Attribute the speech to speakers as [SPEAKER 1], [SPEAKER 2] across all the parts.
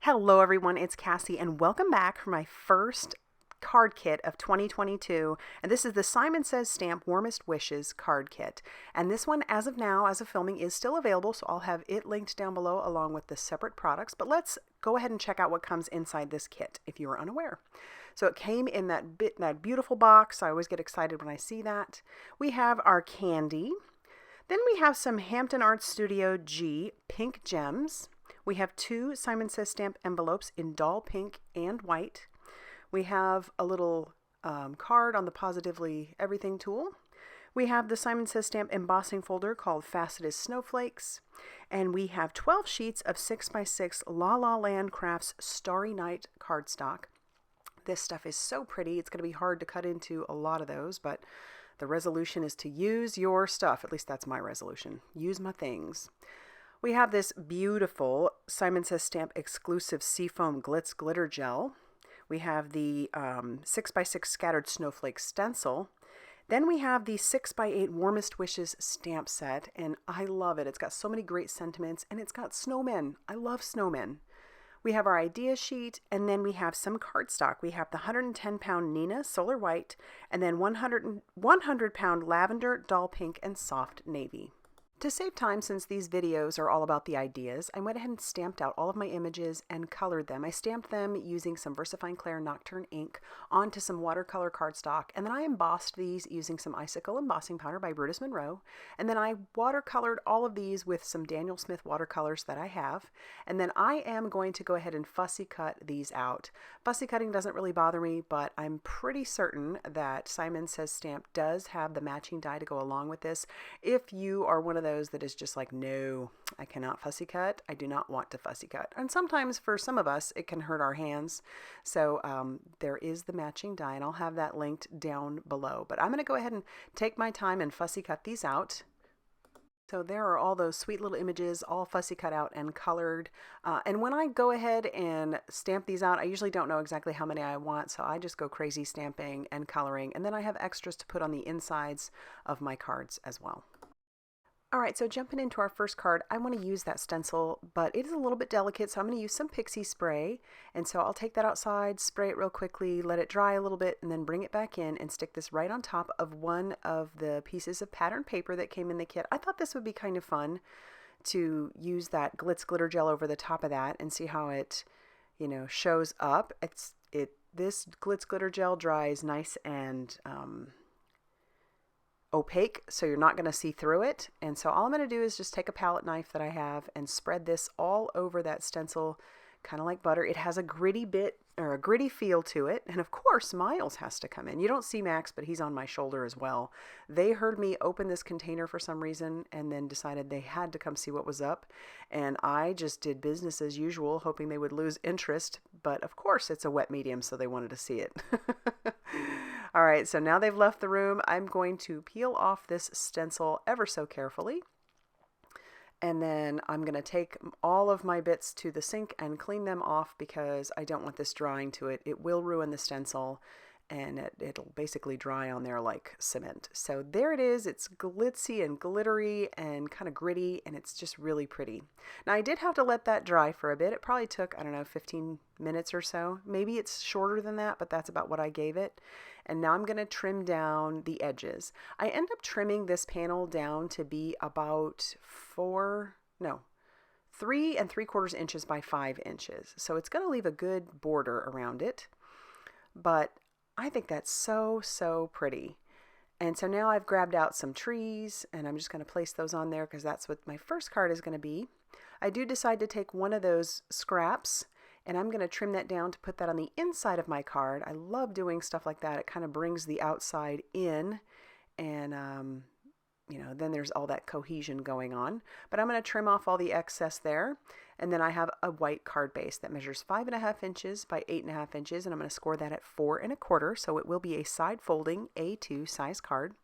[SPEAKER 1] Hello everyone, it's Cassie and welcome back for my first card kit of 2022, and this is the Simon Says Stamp Warmest Wishes card kit. And this one, as of now, as of filming, is still available, so I'll have it linked down below along with the separate products. But let's go ahead and check out what comes inside this kit if you are unaware. So it came in that beautiful box. I always get excited when I see that. We have our candy. Then we have some Hampton Art Studio G pink gems. We have two Simon Says Stamp envelopes in doll pink and white. We have a little card on the Positively Everything tool. We have the Simon Says Stamp embossing folder called Faceted Snowflakes. And we have 12 sheets of 6x6 La La Land Crafts Starry Night cardstock. This stuff is so pretty. It's going to be hard to cut into a lot of those, but the resolution is to use your stuff. At least that's my resolution. Use my things. We have this beautiful Simon Says Stamp exclusive SEAFOAM Glitz glitter gel. We have the 6x6 scattered snowflake stencil. Then we have the 6x8 Warmest Wishes stamp set, and I love it. It's got so many great sentiments, and it's got snowmen. I love snowmen. We have our idea sheet, and then we have some cardstock. We have the 110-pound Neenah Solar White, and then 100-pound Lavender, Doll Pink, and Soft Navy. To save time, since these videos are all about the ideas, I went ahead and stamped out all of my images and colored them. I stamped them using some VersaFine Clair Nocturne ink onto some watercolor cardstock, and then I embossed these using some icicle embossing powder by Brutus Monroe, and then I watercolored all of these with some Daniel Smith watercolors that I have, and then I am going to go ahead and fussy cut these out. Fussy cutting doesn't really bother me, but I'm pretty certain that Simon Says Stamp does have the matching die to go along with this. If you are one of those that is just like, no, I cannot fussy cut. I do not want to fussy cut. And sometimes for some of us, it can hurt our hands. So there is the matching die, and I'll have that linked down below. But I'm going to go ahead and take my time and fussy cut these out. So there are all those sweet little images, all fussy cut out and colored. And when I go ahead and stamp these out, I usually don't know exactly how many I want, so I just go crazy stamping and coloring. And then I have extras to put on the insides of my cards as well. Alright, so jumping into our first card, I want to use that stencil, but it is a little bit delicate, so I'm going to use some pixie spray. And so I'll take that outside, spray it real quickly, let it dry a little bit, and then bring it back in and stick this right on top of one of the pieces of pattern paper that came in the kit. I thought this would be kind of fun to use that Glitz glitter gel over the top of that and see how it, shows up. This Glitz glitter gel dries nice and opaque, so you're not going to see through it. And so all I'm going to do is just take a palette knife that I have and spread this all over that stencil, kind of like butter. It has a gritty feel to it, and of course Miles has to come in. You don't see Max, but he's on my shoulder as well. They heard me open this container for some reason and then decided they had to come see what was up, and I just did business as usual, hoping they would lose interest, but of course it's a wet medium, so they wanted to see it. All right, so now they've left the room, I'm going to peel off this stencil ever so carefully. And then I'm going to take all of my bits to the sink and clean them off because I don't want this drying to it. It will ruin the stencil, and it'll basically dry on there like cement. So there it is. It's glitzy and glittery and kind of gritty, and it's just really pretty. Now I did have to let that dry for a bit. It probably took, I don't know, 15 minutes or so. Maybe it's shorter than that, but that's about what I gave it. And now I'm going to trim down the edges. I end up trimming this panel down to be about 3 3/4 inches by 5 inches. So it's going to leave a good border around it. But I think that's so, so pretty. And so now I've grabbed out some trees, and I'm just going to place those on there because that's what my first card is going to be. I do decide to take one of those scraps, and I'm going to trim that down to put that on the inside of my card. I love doing stuff like that. It kind of brings the outside in, and then there's all that cohesion going on. But I'm going to trim off all the excess there, and then I have a white card base that measures 5.5 inches by 8.5 inches, and I'm going to score that at 4 1/4, so it will be a side folding A2 size card.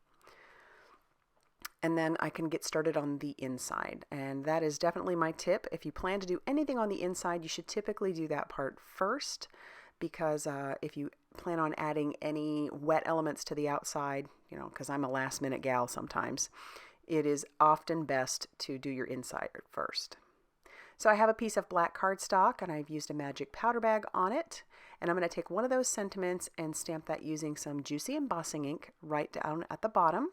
[SPEAKER 1] And then I can get started on the inside, and that is definitely my tip. If you plan to do anything on the inside, you should typically do that part first, because if you plan on adding any wet elements to the outside, because I'm a last minute gal sometimes, it is often best to do your inside first. So I have a piece of black cardstock and I've used a magic powder bag on it. And I'm going to take one of those sentiments and stamp that using some juicy embossing ink right down at the bottom.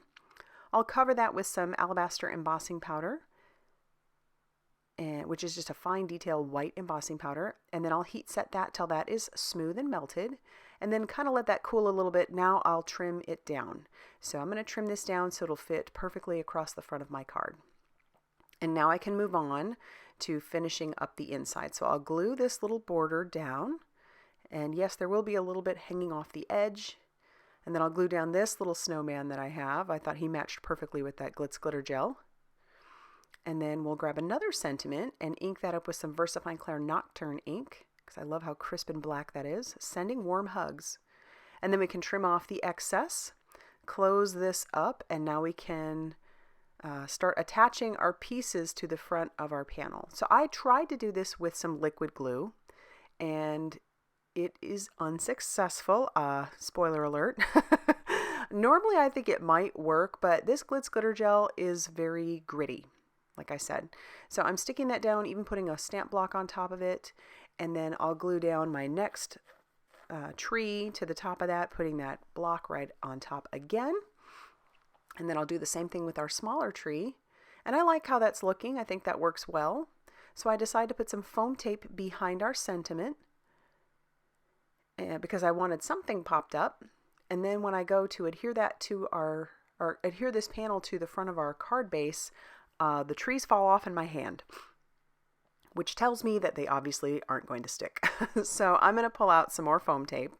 [SPEAKER 1] I'll cover that with some alabaster embossing powder, which is just a fine detail white embossing powder. And then I'll heat set that till that is smooth and melted. And then kind of let that cool a little bit. Now I'll trim it down. So I'm going to trim this down so it'll fit perfectly across the front of my card. And now I can move on to finishing up the inside. So I'll glue this little border down. And yes, there will be a little bit hanging off the edge. And then I'll glue down this little snowman that I have. I thought he matched perfectly with that Glitz glitter gel. And then we'll grab another sentiment and ink that up with some VersaFine Clair Nocturne ink, because I love how crisp and black that is. Sending warm hugs. And then we can trim off the excess, close this up, and now we can start attaching our pieces to the front of our panel. So I tried to do this with some liquid glue, and it is unsuccessful. Spoiler alert. Normally I think it might work, but this Glitz glitter gel is very gritty, like I said. So I'm sticking that down, even putting a stamp block on top of it, and then I'll glue down my next tree to the top of that, putting that block right on top again. And then I'll do the same thing with our smaller tree. And I like how that's looking. I think that works well. So I decided to put some foam tape behind our sentiment because I wanted something popped up. And then when I go to adhere that to adhere this panel to the front of our card base, the trees fall off in my hand, which tells me that they obviously aren't going to stick. So I'm going to pull out some more foam tape,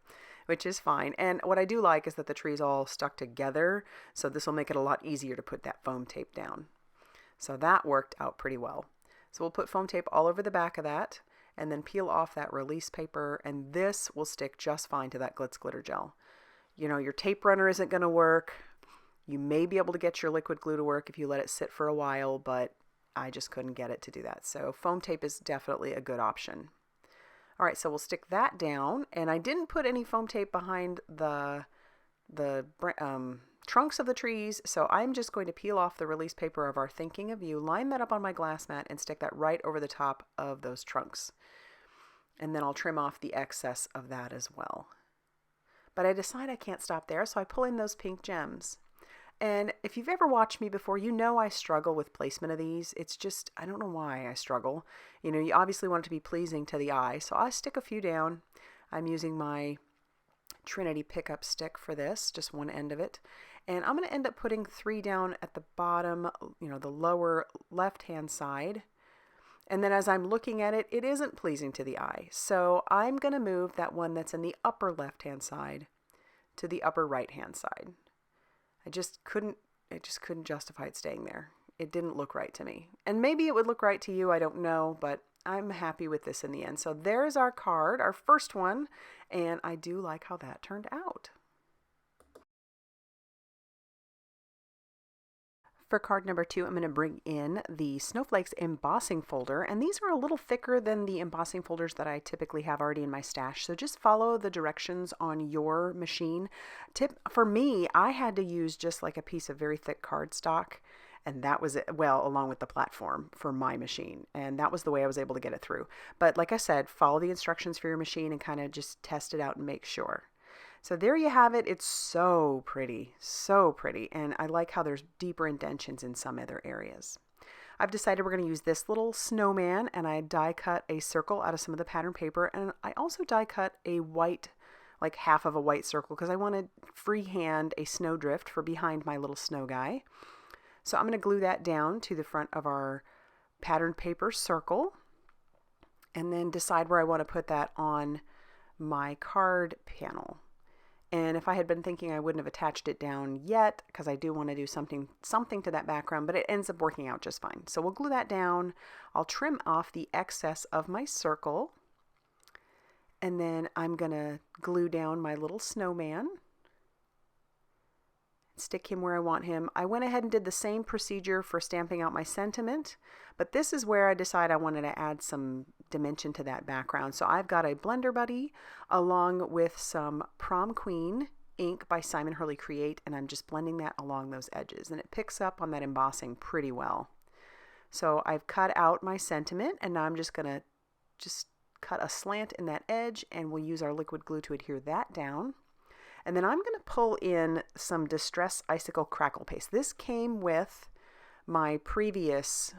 [SPEAKER 1] which is fine. And what I do like is that the tree's all stuck together, so this will make it a lot easier to put that foam tape down. So that worked out pretty well. So we'll put foam tape all over the back of that, and then peel off that release paper, and this will stick just fine to that Glitz glitter gel. You know, your tape runner isn't going to work. You may be able to get your liquid glue to work if you let it sit for a while, but I just couldn't get it to do that. So foam tape is definitely a good option. All right, so we'll stick that down, and I didn't put any foam tape behind the trunks of the trees, so I'm just going to peel off the release paper of our Thinking of You, line that up on my glass mat, and stick that right over the top of those trunks. And then I'll trim off the excess of that as well. But I decide I can't stop there, so I pull in those pink gems. And if you've ever watched me before, you know I struggle with placement of these. It's just, I don't know why I struggle. You know, you obviously want it to be pleasing to the eye. So I stick a few down. I'm using my Trinity pickup stick for this, just one end of it. And I'm going to end up putting 3 down at the bottom, you know, the lower left-hand side. And then as I'm looking at it, it isn't pleasing to the eye. So I'm going to move that one that's in the upper left-hand side to the upper right-hand side. It just couldn't justify it staying there. It didn't look right to me. And maybe it would look right to you, I don't know, but I'm happy with this in the end. So there's our card, our first one, and I do like how that turned out. For card number 2, I'm going to bring in the Snowflakes embossing folder, and these are a little thicker than the embossing folders that I typically have already in my stash, so just follow the directions on your machine. Tip for me, I had to use just like a piece of very thick cardstock, and that was it, well, along with the platform for my machine, and that was the way I was able to get it through. But like I said, follow the instructions for your machine and kind of just test it out and make sure. So there you have it. It's so pretty, and I like how there's deeper indentions in some other areas. I've decided we're going to use this little snowman, and I die cut a circle out of some of the pattern paper, and I also die cut a white, like half of a white circle, because I want to freehand a snowdrift for behind my little snow guy. So I'm going to glue that down to the front of our pattern paper circle, and then decide where I want to put that on my card panel. And if I had been thinking, I wouldn't have attached it down yet, because I do want to do something to that background, but it ends up working out just fine. So we'll glue that down. I'll trim off the excess of my circle, and then I'm going to glue down my little snowman. Stick him where I want him. I went ahead and did the same procedure for stamping out my sentiment, but this is where I decided I wanted to add some dimension to that background. So I've got a Blender Buddy along with some Prom Queen ink by Simon Hurley Create, and I'm just blending that along those edges, and it picks up on that embossing pretty well. So I've cut out my sentiment, and now I'm just going to cut a slant in that edge, and we'll use our liquid glue to adhere that down. And then I'm going to pull in some Distress Icicle Crackle Paste. This came with my previous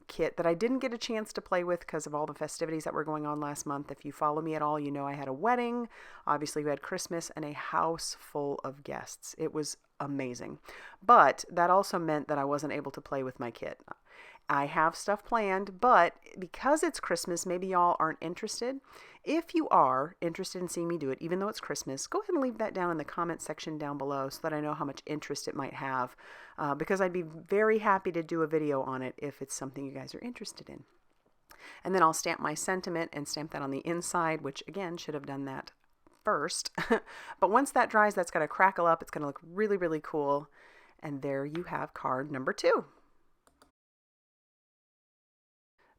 [SPEAKER 1] kit that I didn't get a chance to play with because of all the festivities that were going on last month. If you follow me at all, you know I had a wedding. Obviously, we had Christmas and a house full of guests. It was amazing. But that also meant that I wasn't able to play with my kit. I have stuff planned, but because it's Christmas, maybe y'all aren't interested. If you are interested in seeing me do it, even though it's Christmas, go ahead and leave that down in the comment section down below so that I know how much interest it might have, because I'd be very happy to do a video on it if it's something you guys are interested in. And then I'll stamp my sentiment and stamp that on the inside, which again, should have done that first. But once that dries, that's going to crackle up. It's going to look really, really cool. And there you have card number 2.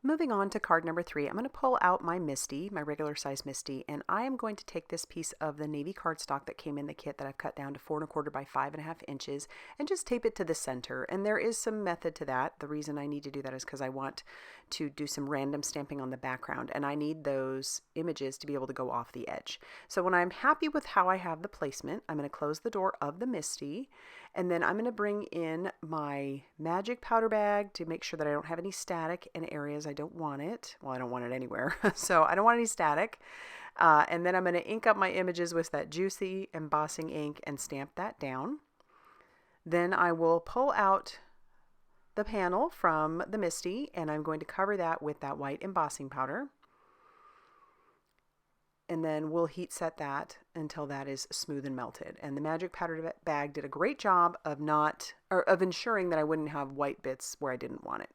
[SPEAKER 1] Moving on to card number 3, I'm going to pull out my Misty, my regular size Misty, and I am going to take this piece of the navy cardstock that came in the kit that I've cut down to 4 1/4 by 5 1/2 inches and just tape it to the center. And there is some method to that. The reason I need to do that is because I want to do some random stamping on the background, and I need those images to be able to go off the edge. So when I'm happy with how I have the placement, I'm going to close the door of the Misty, and then I'm going to bring in my magic powder bag to make sure that I don't have any static in areas I don't want it. Well, I don't want it anywhere, so I don't want any static. And then I'm going to ink up my images with that juicy embossing ink and stamp that down. Then I will pull out the panel from the Misty, and I'm going to cover that with that white embossing powder. And then we'll heat set that until that is smooth and melted. And the magic powder bag did a great job of ensuring that I wouldn't have white bits where I didn't want it.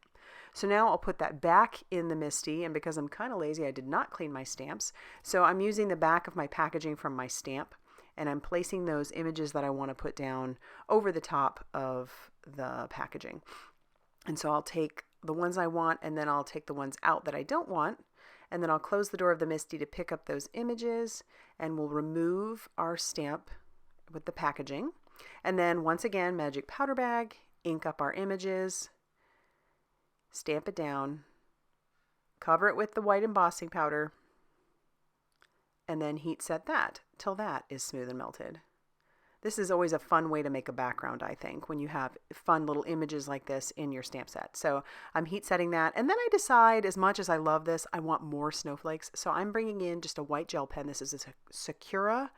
[SPEAKER 1] So now I'll put that back in the Misty, and because I'm kind of lazy, I did not clean my stamps. So I'm using the back of my packaging from my stamp, and I'm placing those images that I want to put down over the top of the packaging. And so I'll take the ones I want, and then I'll take the ones out that I don't want. And then I'll close the door of the Misty to pick up those images, and we'll remove our stamp with the packaging. And then once again, magic powder bag, ink up our images, stamp it down, cover it with the white embossing powder, and then heat set that till that is smooth and melted. This is always a fun way to make a background, I think, when you have fun little images like this in your stamp set. So I'm heat setting that, and then I decide, as much as I love this, I want more snowflakes. So I'm bringing in just a white gel pen. This is a Sakura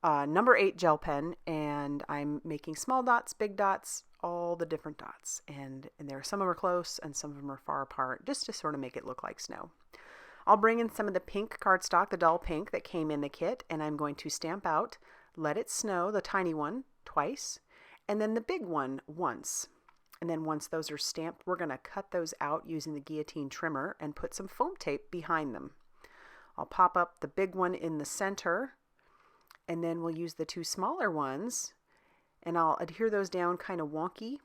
[SPEAKER 1] number 8 gel pen, and I'm making small dots, big dots, all the different dots. And there, some of them are close and some of them are far apart, just to sort of make it look like snow. I'll bring in some of the pink cardstock, the dull pink that came in the kit, and I'm going to stamp out Let It Snow, the tiny one, twice, and then the big one once. And then once those are stamped, we're going to cut those out using the guillotine trimmer and put some foam tape behind them. I'll pop up the big one in the center, and then we'll use the 2 smaller ones, and I'll adhere those down kind of wonky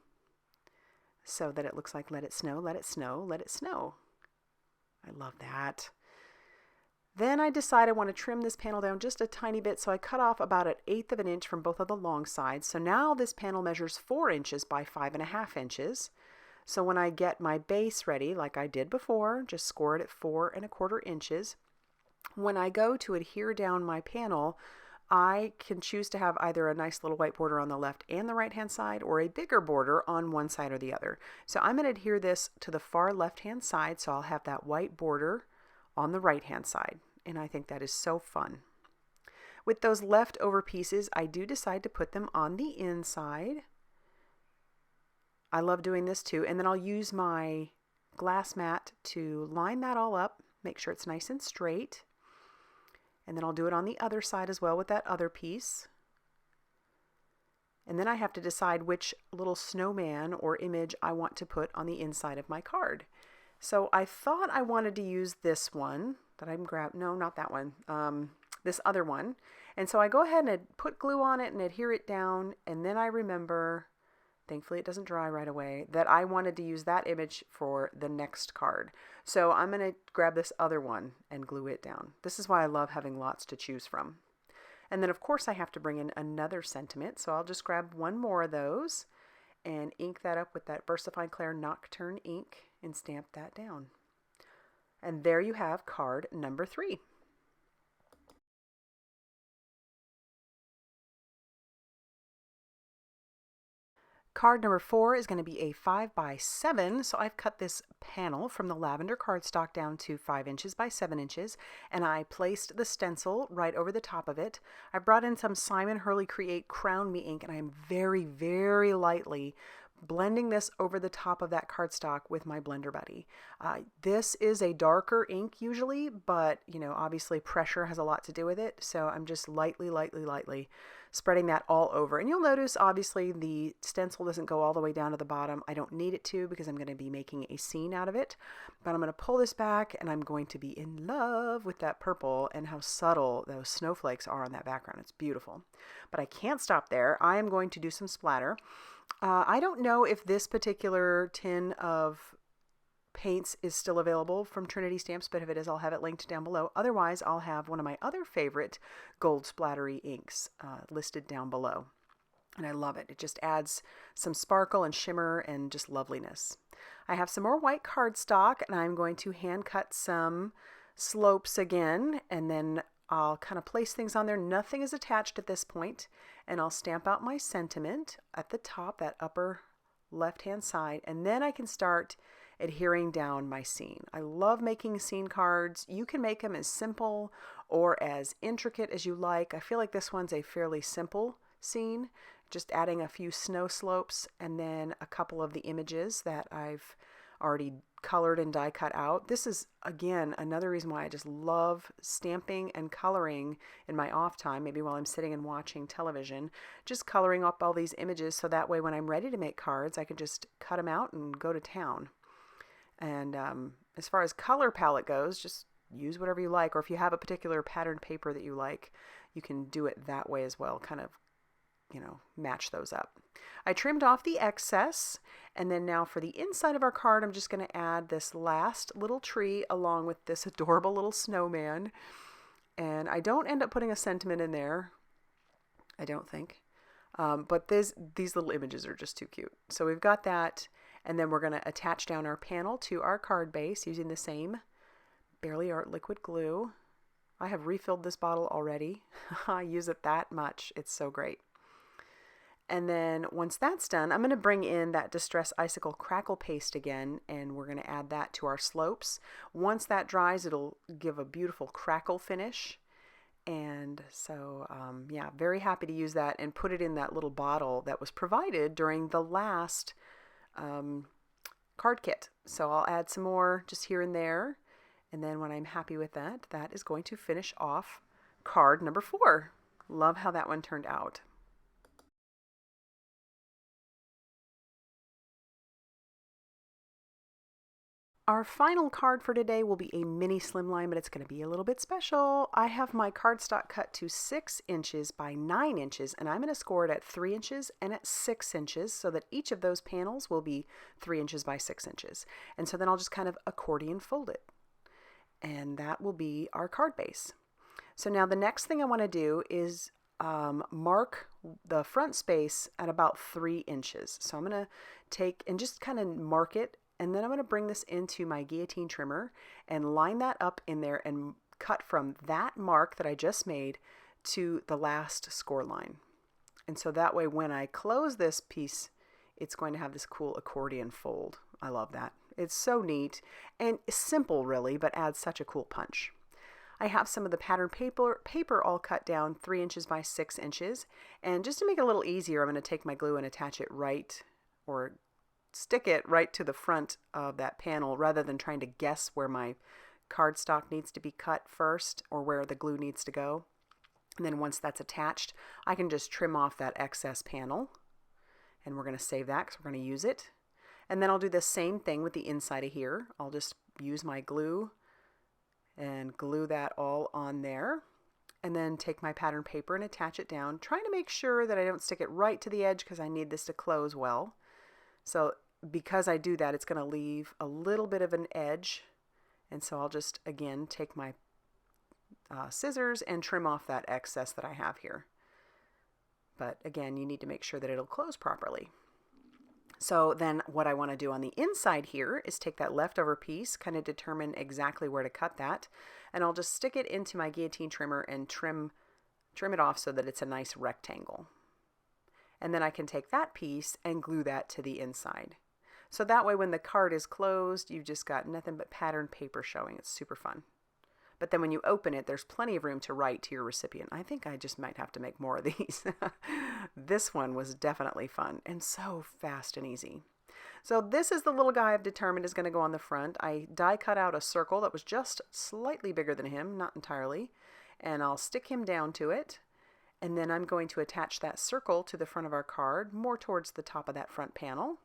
[SPEAKER 1] so that it looks like Let It Snow, Let It Snow, Let It Snow. I love that. Then I decide I want to trim this panel down just a tiny bit, so I cut off about 1/8 of an inch from both of the long sides. So now this panel measures 4 inches by 5 1/2 inches. So when I get my base ready, like I did before, just score it at 4 1/4 inches. When I go to adhere down my panel, I can choose to have either a nice little white border on the left and the right hand side, or a bigger border on one side or the other. So I'm going to adhere this to the far left hand side, so I'll have that white border on the right hand side, and I think that is so fun. With those leftover pieces, I do decide to put them on the inside. I love doing this too, and then I'll use my glass mat to line that all up, make sure it's nice and straight, and then I'll do it on the other side as well with that other piece. And then I have to decide which little snowman or image I want to put on the inside of my card. So I thought I wanted to use this one that I'm no, not that one, this other one. And so I go ahead and put glue on it and adhere it down, and then I remember, thankfully it doesn't dry right away, that I wanted to use that image for the next card. So I'm going to grab this other one and glue it down. This is why I love having lots to choose from. And then of course I have to bring in another sentiment, so I'll just grab one more of those, and ink that up with that VersaFine Clair Nocturne ink and stamp that down. And there you have card number 3. Card number 4 is going to be a 5x7, so I've cut this panel from the lavender cardstock down to 5 inches by 7 inches, and I placed the stencil right over the top of it. I brought in some Simon Hurley Create Crown Me ink, and I am very, very lightly blending this over the top of that cardstock with my blender buddy. This is a darker ink usually, but you know, obviously pressure has a lot to do with it, so I'm just lightly spreading that all over. And you'll notice obviously the stencil doesn't go all the way down to the bottom. I don't need it to because I'm going to be making a scene out of it, but I'm going to pull this back and I'm going to be in love with that purple and how subtle those snowflakes are on that background. It's beautiful. But I can't stop there. I am going to do some splatter. I don't know if this particular tin of paints is still available from Trinity Stamps, but if it is, I'll have it linked down below. Otherwise, I'll have one of my other favorite gold splattery inks listed down below. And I love it. It just adds some sparkle and shimmer and just loveliness. I have some more white cardstock, and I'm going to hand cut some slopes again, and then I'll kind of place things on there. Nothing is attached at this point, and I'll stamp out my sentiment at the top, that upper left-hand side, and then I can start adhering down my scene. I love making scene cards. You can make them as simple or as intricate as you like. I feel like this one's a fairly simple scene, just adding a few snow slopes and then a couple of the images that I've already colored and die cut out. This is, again, another reason why I just love stamping and coloring in my off time, maybe while I'm sitting and watching television, just coloring up all these images so that way when I'm ready to make cards, I can just cut them out and go to town. And as far as color palette goes, just use whatever you like, or if you have a particular patterned paper that you like, you can do it that way as well, kind of, you know, match those up. I trimmed off the excess, and then now for the inside of our card, I'm just going to add this last little tree along with this adorable little snowman. And I don't end up putting a sentiment in there, I don't think, but these little images are just too cute. So we've got that. And then we're going to attach down our panel to our card base using the same Barely Art liquid glue. I have refilled this bottle already. I use it that much. It's so great. And then once that's done, I'm going to bring in that Distress Icicle Crackle Paste again, and we're going to add that to our slopes. Once that dries, it'll give a beautiful crackle finish. And so, yeah, very happy to use that and put it in that little bottle that was provided during the last card kit. So I'll add some more just here and there, and then when I'm happy with that, that is going to finish off card number 4. Love how that one turned out. Our final card for today will be a mini slimline, but it's going to be a little bit special. I have my cardstock cut to 6 inches by 9 inches, and I'm going to score it at 3 inches and at 6 inches so that each of those panels will be 3 inches by 6 inches. And so then I'll just kind of accordion fold it. And that will be our card base. So now the next thing I want to do is mark the front space at about 3 inches. So I'm going to take and just kind of mark it. And then I'm going to bring this into my guillotine trimmer and line that up in there and cut from that mark that I just made to the last score line. And so that way when I close this piece, it's going to have this cool accordion fold. I love that. It's so neat and simple really, but adds such a cool punch. I have some of the pattern paper all cut down 3 inches by 6 inches. And just to make it a little easier, I'm going to take my glue and attach it stick it right to the front of that panel rather than trying to guess where my cardstock needs to be cut first or where the glue needs to go. And then once that's attached, I can just trim off that excess panel, and we're going to save that because we're going to use it. And then I'll do the same thing with the inside of here. I'll just use my glue and glue that all on there, and then take my pattern paper and attach it down, trying to make sure that I don't stick it right to the edge because I need this to close well. So because I do that, it's going to leave a little bit of an edge. And so I'll just, again, take my scissors and trim off that excess that I have here. But again, you need to make sure that it'll close properly. So then what I want to do on the inside here is take that leftover piece, kind of determine exactly where to cut that, and I'll just stick it into my guillotine trimmer and trim it off so that it's a nice rectangle. And then I can take that piece and glue that to the inside. So that way when the card is closed, you've just got nothing but patterned paper showing. It's super fun. But then when you open it, there's plenty of room to write to your recipient. I think I just might have to make more of these. This one was definitely fun and so fast and easy. So this is the little guy I've determined is going to go on the front. I die cut out a circle that was just slightly bigger than him, not entirely, and I'll stick him down to it. And then I'm going to attach that circle to the front of our card, more towards the top of that front panel.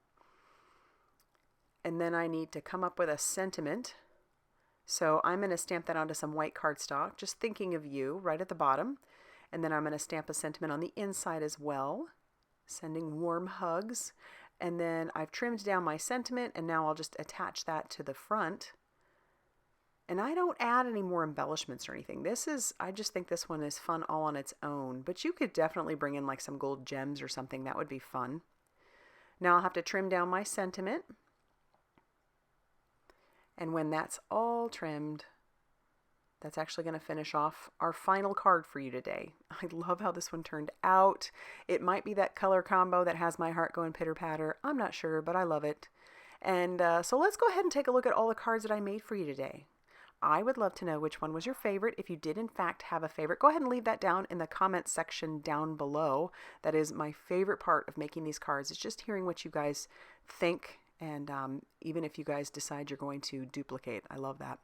[SPEAKER 1] And then I need to come up with a sentiment. So I'm going to stamp that onto some white cardstock, just thinking of you right at the bottom. And then I'm going to stamp a sentiment on the inside as well, sending warm hugs. And then I've trimmed down my sentiment, and now I'll just attach that to the front. And I don't add any more embellishments or anything. I just think this one is fun all on its own, but you could definitely bring in like some gold gems or something. That would be fun. Now I'll have to trim down my sentiment. And when that's all trimmed, that's actually going to finish off our final card for you today. I love how this one turned out. It might be that color combo that has my heart going pitter-patter. I'm not sure, but I love it. And so let's go ahead and take a look at all the cards that I made for you today. I would love to know which one was your favorite. If you did in fact have a favorite, go ahead and leave that down in the comments section down below. That is my favorite part of making these cards, is just hearing what you guys think. And even if you guys decide you're going to duplicate, I love that.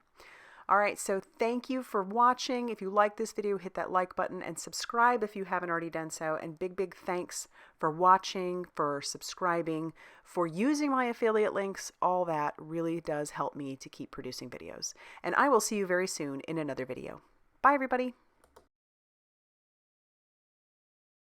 [SPEAKER 1] All right, so thank you for watching. If you like this video, hit that like button and subscribe if you haven't already done so. And big thanks for watching, for subscribing, for using my affiliate links. All that really does help me to keep producing videos. And I will see you very soon in another video. Bye, everybody.